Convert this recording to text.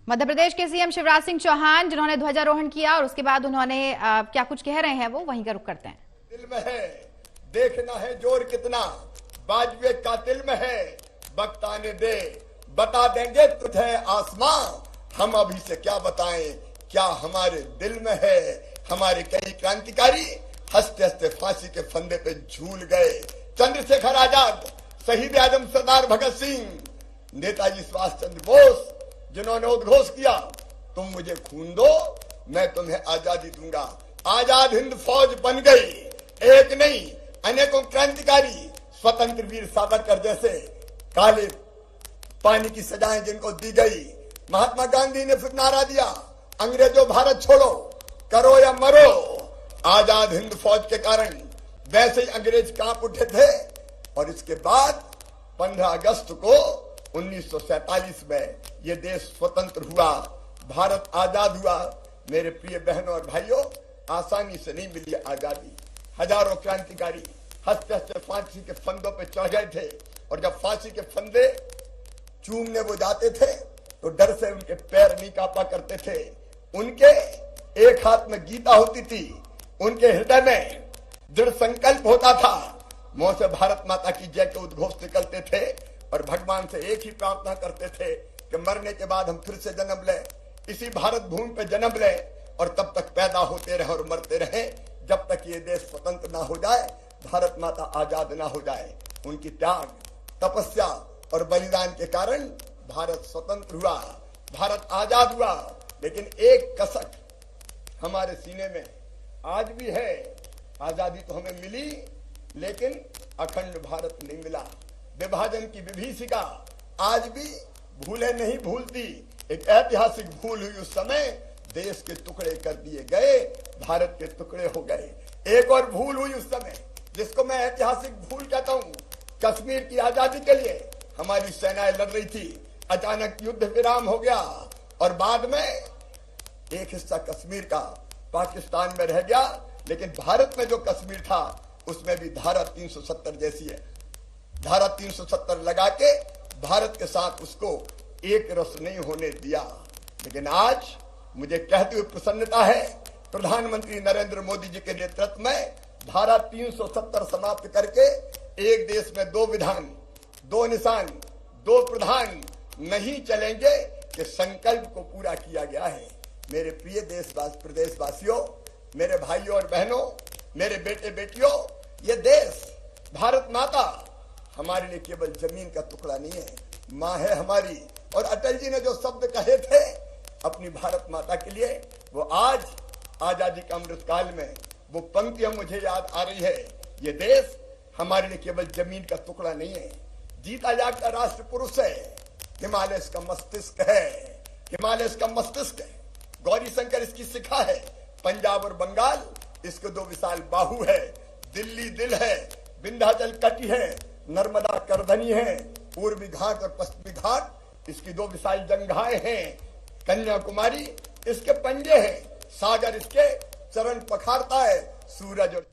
मध्य प्रदेश के सीएम शिवराज सिंह चौहान जिन्होंने ध्वजारोहण किया और उसके बाद उन्होंने क्या कुछ कह रहे हैं वो वहीं का रुख करते हैं। दिल में है देखना है जोर कितना बाजवे का दिल में है वक्त आने दे बता देंगे तुझे आसमां हम अभी से क्या बताएं क्या हमारे दिल में है। हमारे कई क्रांतिकारी हंसते हंसते फांसी के फंदे पे झूल गए। चंद्रशेखर आजाद, शहीद आजम सरदार भगत सिंह, नेताजी सुभाष चंद्र बोस जिन्होंने उद्घोष किया तुम मुझे खून दो मैं तुम्हें आजादी दूंगा। आजाद हिंद फौज बन गई। एक नहीं अनेकों क्रांतिकारी स्वतंत्र वीर सावरकर जैसे काले पानी की सजाएं जिनको दी गई। महात्मा गांधी ने फिर नारा दिया अंग्रेजों भारत छोड़ो करो या मरो। आजाद हिंद फौज के कारण वैसे ही अंग्रेज कांप उठे थे और इसके बाद 15 अगस्त को 1947 में ये देश स्वतंत्र हुआ, भारत आजाद हुआ। मेरे प्रिय बहनों और भाइयों, आसानी से नहीं मिली आजादी। हजारों क्रांतिकारी हंसते हंसते फांसी के फंदों पे चढ़ गए थे और जब फांसी के फंदे चूमने वो जाते थे तो डर से उनके पैर नहीं कांपा करते थे। उनके एक हाथ में गीता होती थी, उनके हृदय में दृढ़ संकल्प होता था। मुंह से भारत माता की जय के उद्घोष निकलते थे और भगवान से एक ही प्रार्थना करते थे कि मरने के बाद हम फिर से जन्म लें, इसी भारत भूमि पे जन्म लें और तब तक पैदा होते रहे और मरते रहे जब तक ये देश स्वतंत्र ना हो जाए, भारत माता आजाद ना हो जाए। उनकी त्याग, तपस्या और बलिदान के कारण भारत स्वतंत्र हुआ, भारत आजाद हुआ। लेकिन एक कसक हमारे सीने में आज भी है, आजादी तो हमें मिली लेकिन अखंड भारत नहीं मिला। विभाजन की विभीषिका आज भी भूले नहीं भूलती। एक ऐतिहासिक भूल हुई उस समय, देश के टुकड़े कर दिए गए, भारत के टुकड़े हो गए। एक और भूल हुई उस समय जिसको मैं ऐतिहासिक भूल कहता हूँ। कश्मीर की आजादी के लिए हमारी सेनाएं लड़ रही थी, अचानक युद्ध विराम हो गया और बाद में एक हिस्सा कश्मीर का पाकिस्तान में रह गया। लेकिन भारत में जो कश्मीर था उसमें भी धारा 370 जैसी है, धारा 370 लगा के भारत के साथ उसको एक रस नहीं होने दिया। लेकिन आज मुझे कहते हुए प्रसन्नता है, प्रधानमंत्री नरेंद्र मोदी जी के नेतृत्व में धारा 370 समाप्त करके एक देश में 2 विधान, 2 निशान, 2 प्रधान नहीं चलेंगे कि संकल्प को पूरा किया गया है। मेरे प्रिय प्रदेशवासियों, मेरे भाइयों और बहनों, मेरे बेटे बेटियों, ये देश भारत माता हमारे लिए केवल जमीन का टुकड़ा नहीं है, माँ है हमारी। और अटल जी ने जो शब्द कहे थे अपनी भारत माता के लिए, वो आज आजादी का अमृत काल में वो पंक्तियां मुझे याद आ रही है। ये देश हमारे लिए केवल जमीन का टुकड़ा नहीं है, जीता जागता राष्ट्र पुरुष है। हिमालय का मस्तिष्क है, हिमालय का मस्तिष्क है। गौरी शंकर इसकी शिखा है, पंजाब और बंगाल इसके 2 विशाल बाहु है। दिल्ली दिल है, विंध्याचल कटी है, नर्मदा करधनी है, पूर्वी घाट और पश्चिमी घाट इसकी 2 विशाल जंघाएं हैं। कन्याकुमारी इसके पंजे हैं, सागर इसके चरण पखारता है, सूरज और